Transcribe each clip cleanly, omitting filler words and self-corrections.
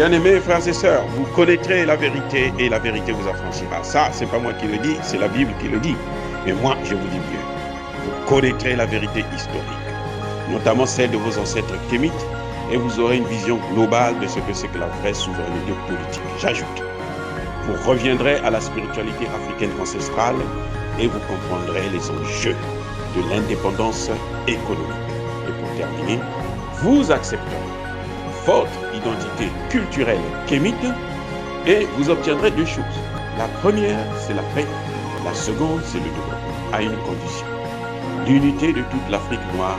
Bien-aimés frères et sœurs, vous connaîtrez la vérité et la vérité vous affranchira. Ça, c'est pas moi qui le dis, c'est la Bible qui le dit. Mais moi, je vous dis mieux. Vous connaîtrez la vérité historique, notamment celle de vos ancêtres kémites, et vous aurez une vision globale de ce que c'est que la vraie souveraineté politique. J'ajoute, vous reviendrez à la spiritualité africaine ancestrale et vous comprendrez les enjeux de l'indépendance économique. Et pour terminer, vous accepterez votre identité culturelle kémite et vous obtiendrez deux choses. La première, c'est la paix. La seconde, c'est le développement, à une condition. L'unité de toute l'Afrique noire,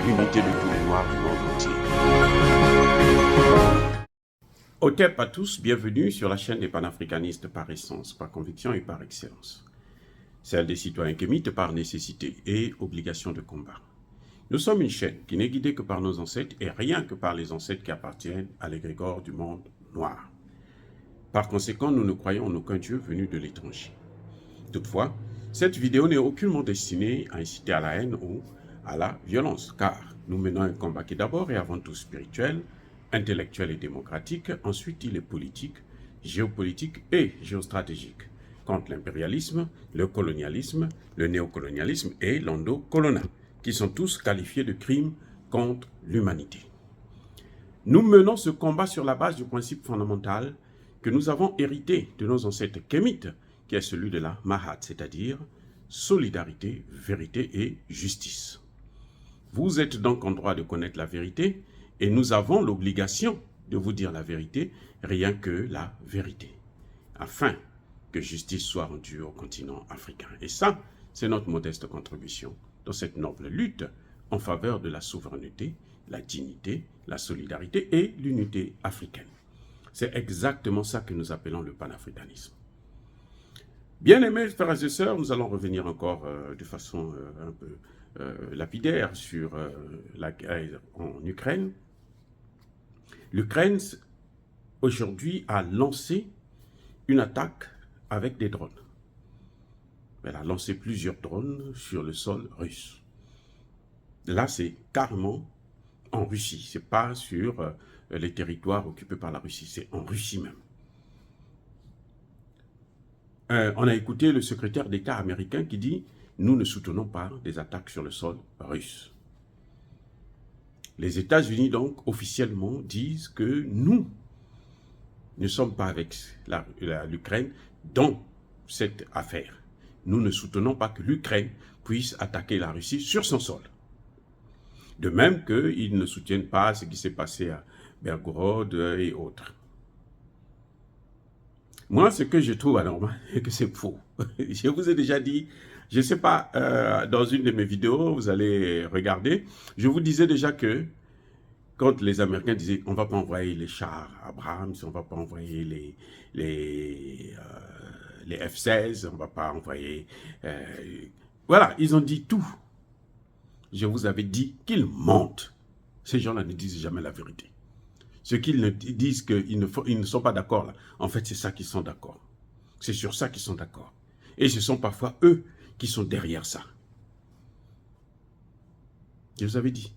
l'unité de tous les Noirs du monde entier. Otep à tous, bienvenue sur la chaîne des panafricanistes par essence, par conviction et par excellence. Celle des citoyens kémites par nécessité et obligation de combat. Nous sommes une chaîne qui n'est guidée que par nos ancêtres et rien que par les ancêtres qui appartiennent à l'égrégore du monde noir. Par conséquent, nous ne croyons en aucun Dieu venu de l'étranger. Toutefois, cette vidéo n'est aucunement destinée à inciter à la haine ou à la violence, car nous menons un combat qui est d'abord et avant tout spirituel, intellectuel et démocratique, ensuite il est politique, géopolitique et géostratégique, contre l'impérialisme, le colonialisme, le néocolonialisme et l'endocolonat, qui sont tous qualifiés de crimes contre l'humanité. Nous menons ce combat sur la base du principe fondamental que nous avons hérité de nos ancêtres kémites, qui est celui de la Mahat, c'est-à-dire solidarité, vérité et justice. Vous êtes donc en droit de connaître la vérité et nous avons l'obligation de vous dire la vérité, rien que la vérité, afin que justice soit rendue au continent africain. Et ça, c'est notre modeste contribution dans cette noble lutte en faveur de la souveraineté, la dignité, la solidarité et l'unité africaine. C'est exactement ça que nous appelons le panafricanisme. Bien-aimés frères et sœurs, nous allons revenir encore de façon un peu lapidaire sur la guerre en Ukraine. L'Ukraine, aujourd'hui, a lancé une attaque avec des drones. Elle a lancé plusieurs drones sur le sol russe. Là, c'est carrément en Russie. Ce n'est pas sur les territoires occupés par la Russie, c'est en Russie même. On a écouté le secrétaire d'État américain qui dit « Nous ne soutenons pas des attaques sur le sol russe ». Les États-Unis, donc, officiellement, disent que nous ne sommes pas avec l'Ukraine dans cette affaire. Nous ne soutenons pas que l'Ukraine puisse attaquer la Russie sur son sol. De même qu'ils ne soutiennent pas ce qui s'est passé à Belgorod et autres. Moi, ce que je trouve anormal, c'est que c'est faux. Je vous ai déjà dit, je ne sais pas, dans une de mes vidéos, vous allez regarder, je vous disais déjà que quand les Américains disaient on ne va pas envoyer les chars Abrams, on ne va pas envoyer les F-16, on ne va pas envoyer... voilà, ils ont dit tout. Je vous avais dit qu'ils mentent. Ces gens-là ne disent jamais la vérité. Ceux qui disent qu'ils ne sont pas d'accord, là, en fait, c'est ça qu'ils sont d'accord. C'est sur ça qu'ils sont d'accord. Et ce sont parfois eux qui sont derrière ça. Je vous avais dit.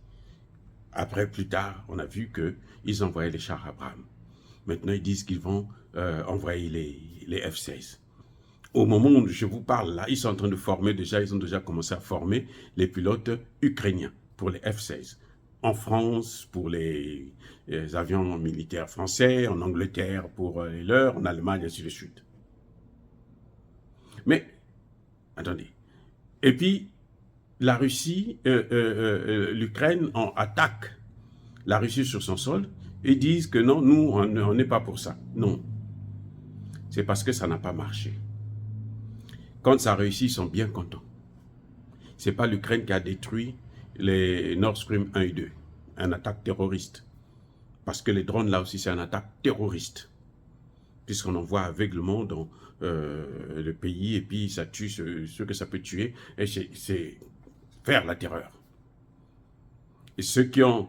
Après, plus tard, on a vu qu'ils envoyaient les chars Abrams. Maintenant, ils disent qu'ils vont envoyer les F-16. Au moment où je vous parle là, ils sont en train de former déjà, ils ont déjà commencé à former les pilotes ukrainiens pour les F-16. En France, pour les avions militaires français, en Angleterre pour les leurs, en Allemagne, ainsi de suite. Mais, attendez. Et puis, la Russie, l'Ukraine en attaque la Russie sur son sol et disent que non, nous, on n'est pas pour ça. Non. C'est parce que ça n'a pas marché. Quand ça réussit, ils sont bien contents. Ce n'est pas l'Ukraine qui a détruit les Nord Stream 1 et 2, une attaque terroriste. Parce que les drones, là aussi, c'est une attaque terroriste. Puisqu'on envoie aveuglement dans le pays et puis ça tue ceux que ça peut tuer. Et c'est faire la terreur. Et ceux qui ont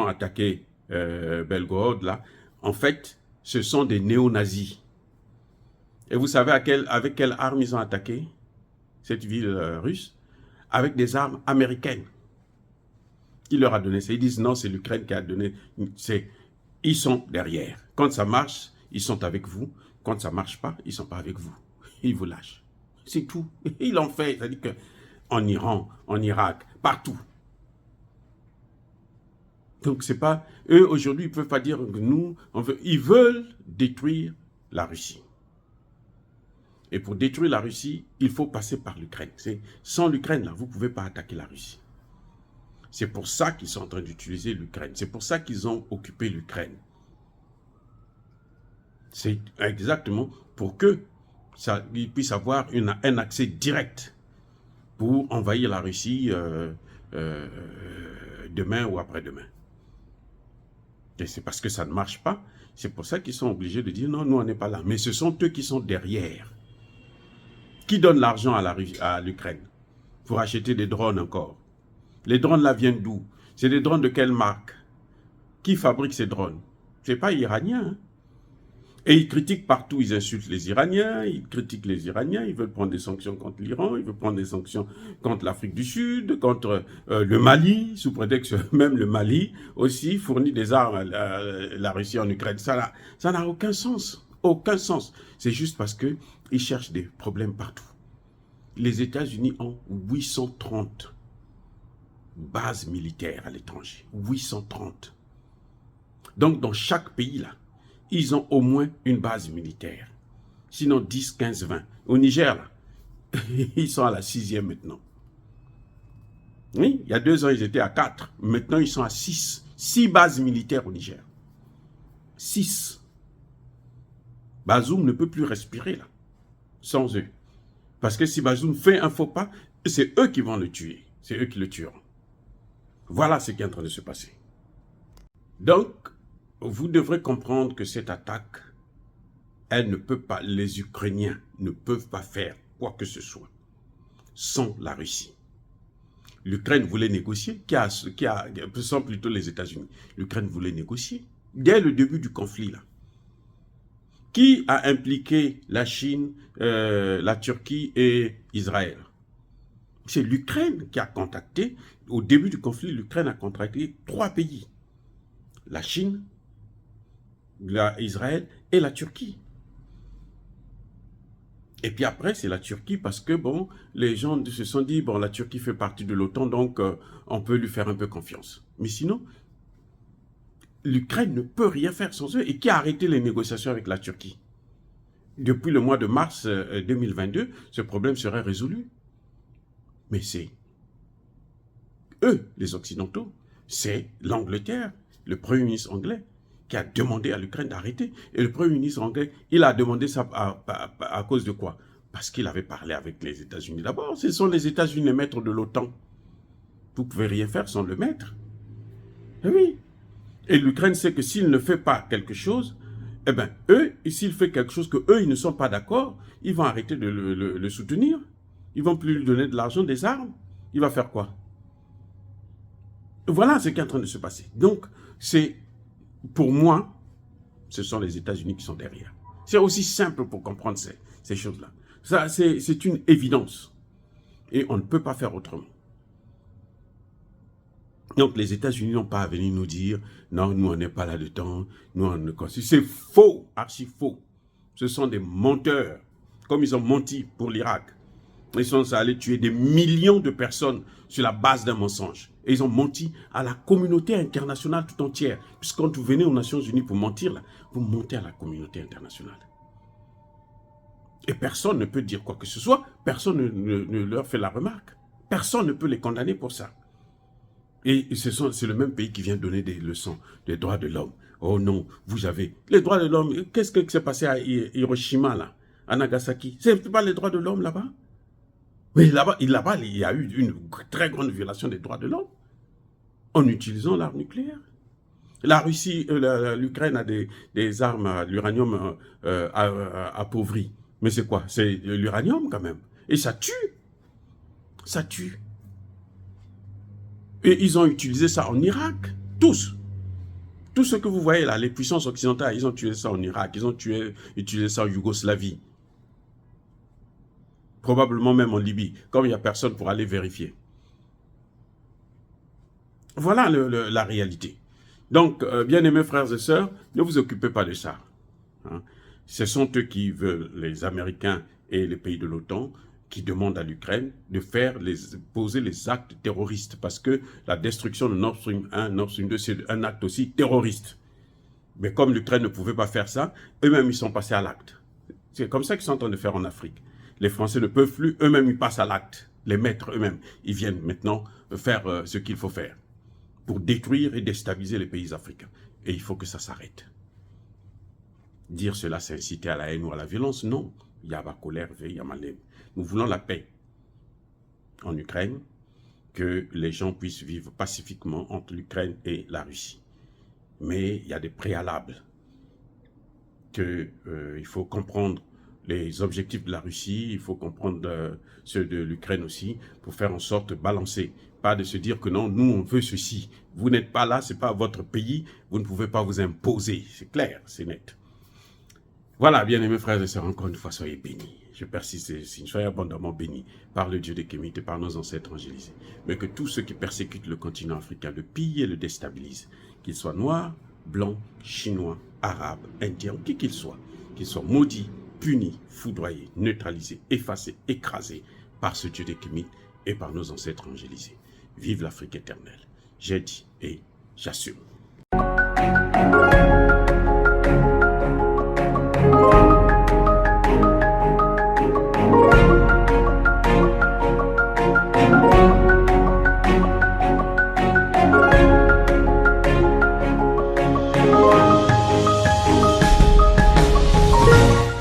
attaqué Belgorod, là, en fait, ce sont des néo-nazis. Et vous savez avec quelles armes ils ont attaqué cette ville russe? Avec des armes américaines. Qui leur a donné ça? Ils disent non, c'est l'Ukraine qui a donné. ils sont derrière. Quand ça marche, ils sont avec vous. Quand ça ne marche pas, ils ne sont pas avec vous. Ils vous lâchent. C'est tout. Ils l'ont fait. C'est-à-dire qu'en Iran, en Irak, partout. Donc, c'est pas... Eux, aujourd'hui, ils ne peuvent pas dire que nous... Ils veulent détruire la Russie. Et pour détruire la Russie, il faut passer par l'Ukraine. Sans l'Ukraine, là, vous ne pouvez pas attaquer la Russie. C'est pour ça qu'ils sont en train d'utiliser l'Ukraine. C'est pour ça qu'ils ont occupé l'Ukraine. C'est exactement pour qu'ils puissent avoir un accès direct pour envahir la Russie demain ou après-demain. Et c'est parce que ça ne marche pas. C'est pour ça qu'ils sont obligés de dire non, nous on n'est pas là. Mais ce sont eux qui sont derrière. Qui donne l'argent à l'Ukraine pour acheter des drones encore? Les drones là viennent d'où? C'est des drones de quelle marque? Qui fabrique ces drones? Ce n'est pas iranien. Hein? Et ils critiquent partout, ils insultent les Iraniens, ils critiquent les Iraniens, ils veulent prendre des sanctions contre l'Iran, ils veulent prendre des sanctions contre l'Afrique du Sud, contre le Mali, sous prétexte que même le Mali aussi fournit des armes à la Russie en Ukraine. Ça n'a aucun sens, aucun sens. C'est juste parce qu'ils cherchent des problèmes partout. Les États-Unis ont 830 bases militaires à l'étranger, 830. Donc dans chaque pays là, ils ont au moins une base militaire. Sinon 10, 15, 20. Au Niger, là, ils sont à la 6e maintenant. Oui, il y a 2 ans, ils étaient à 4. Maintenant, ils sont à 6. 6 bases militaires au Niger. 6. Bazoum ne peut plus respirer, là, sans eux. Parce que si Bazoum fait un faux pas, c'est eux qui vont le tuer. C'est eux qui le tueront. Voilà ce qui est en train de se passer. Donc, vous devrez comprendre que cette attaque, elle ne peut pas, les Ukrainiens ne peuvent pas faire quoi que ce soit sans la Russie. L'Ukraine voulait négocier, sans plutôt les États-Unis. L'Ukraine voulait négocier dès le début du conflit là. Qui a impliqué la Chine, la Turquie et Israël? C'est l'Ukraine qui a contacté, au début du conflit, l'Ukraine a contacté 3 pays. La Chine, Israël et la Turquie. Et puis après, c'est la Turquie parce que, bon, les gens se sont dit, bon, la Turquie fait partie de l'OTAN, donc on peut lui faire un peu confiance. Mais sinon, l'Ukraine ne peut rien faire sans eux. Et qui a arrêté les négociations avec la Turquie? Depuis le mois de mars 2022, ce problème serait résolu. Mais c'est eux, les Occidentaux, c'est l'Angleterre, le Premier ministre anglais, qui a demandé à l'Ukraine d'arrêter. Et le Premier ministre anglais, il a demandé ça à cause de quoi? Parce qu'il avait parlé avec les États-Unis. D'abord, ce sont les États-Unis les maîtres de l'OTAN. Vous ne pouvez rien faire sans le maître. Et oui. Et l'Ukraine sait que s'il ne fait pas quelque chose, eh bien, eux, s'il fait quelque chose que eux, ils ne sont pas d'accord, ils vont arrêter de le soutenir. Ils ne vont plus lui donner de l'argent, des armes. Il va faire quoi? Voilà ce qui est en train de se passer. Donc, c'est... Pour moi, ce sont les États-Unis qui sont derrière. C'est aussi simple pour comprendre ces choses-là. Ça, c'est une évidence. Et on ne peut pas faire autrement. Donc, les États-Unis n'ont pas à venir nous dire « Non, nous, on n'est pas là-dedans. Nous, on ne considère... » C'est faux, archi faux. Ce sont des menteurs. Comme ils ont menti pour l'Irak. Ils sont allés tuer des millions de personnes sur la base d'un mensonge. Et ils ont menti à la communauté internationale tout entière. Puisque quand vous venez aux Nations Unies pour mentir, là, vous mentez à la communauté internationale. Et personne ne peut dire quoi que ce soit. Personne ne leur fait la remarque. Personne ne peut les condamner pour ça. Et c'est le même pays qui vient donner des leçons des droits de l'homme. Oh non, vous avez... Les droits de l'homme, qu'est-ce qui s'est passé à Hiroshima, là, à Nagasaki? C'est pas les droits de l'homme, là-bas? Mais là-bas, il y a eu une très grande violation des droits de l'homme en utilisant l'arme nucléaire. La Russie, l'Ukraine a des armes à l'uranium appauvri. Mais c'est quoi? C'est l'uranium quand même. Et ça tue. Ça tue. Et ils ont utilisé ça en Irak. Tous. Tout ce que vous voyez là, les puissances occidentales, ils ont tué ça en Irak. Ils ont utilisé ça en Yougoslavie. Probablement même en Libye, comme il n'y a personne pour aller vérifier. Voilà la réalité. Donc, bien-aimés frères et sœurs, ne vous occupez pas de ça. Hein. Ce sont eux qui veulent, les Américains et les pays de l'OTAN, qui demandent à l'Ukraine de poser les actes terroristes, parce que la destruction de Nord Stream 1, Nord Stream 2, c'est un acte aussi terroriste. Mais comme l'Ukraine ne pouvait pas faire ça, eux-mêmes, ils sont passés à l'acte. C'est comme ça qu'ils sont en train de faire en Afrique. Les Français ne peuvent plus, eux-mêmes, ils passent à l'acte. Les maîtres eux-mêmes, ils viennent maintenant faire ce qu'il faut faire pour détruire et déstabiliser les pays africains. Et il faut que ça s'arrête. Dire cela, c'est inciter à la haine ou à la violence. Non. Il y a ma colère, il y a ma haine. Nous voulons la paix en Ukraine, que les gens puissent vivre pacifiquement entre l'Ukraine et la Russie. Mais il y a des préalables. Il faut comprendre les objectifs de la Russie, il faut comprendre ceux de l'Ukraine aussi, pour faire en sorte de balancer. Pas de se dire que non, nous on veut ceci. Vous n'êtes pas là, ce n'est pas votre pays, vous ne pouvez pas vous imposer. C'est clair, c'est net. Voilà, bien-aimés frères et sœurs, encore une fois, soyez bénis. Je persiste et signe, soyez abondamment bénis par le Dieu des Kémites et par nos ancêtres angélisés. Mais que tous ceux qui persécutent le continent africain le pillent et le déstabilisent, qu'ils soient noirs, blancs, chinois, arabes, indiens, qui qu'ils soient maudits, punis, foudroyés, neutralisés, effacés, écrasés par ce Dieu des Kémites et par nos ancêtres angélisés. Vive l'Afrique éternelle. J'ai dit et j'assume.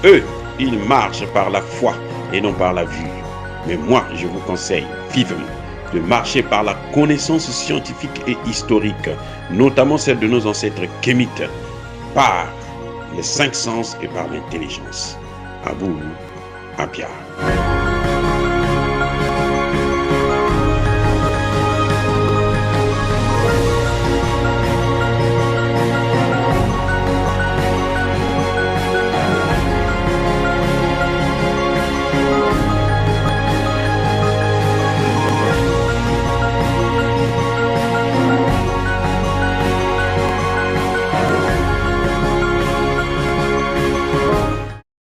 Eux, ils marchent par la foi et non par la vue. Mais moi, je vous conseille vivement de marcher par la connaissance scientifique et historique, notamment celle de nos ancêtres kémites, par les 5 sens et par l'intelligence. Abou Abia.